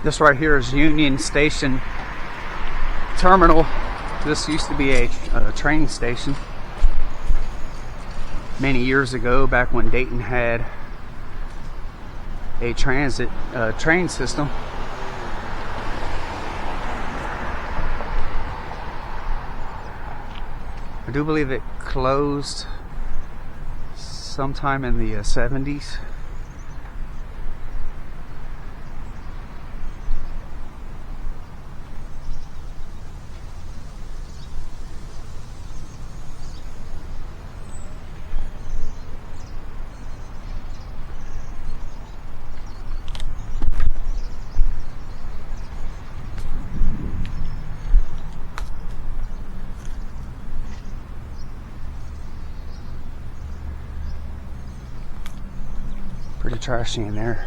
This right here is Union Station Terminal. This used to be a train station many years ago, back when Dayton had a transit train system. I do believe it closed sometime in the 70s. Pretty trashy in there.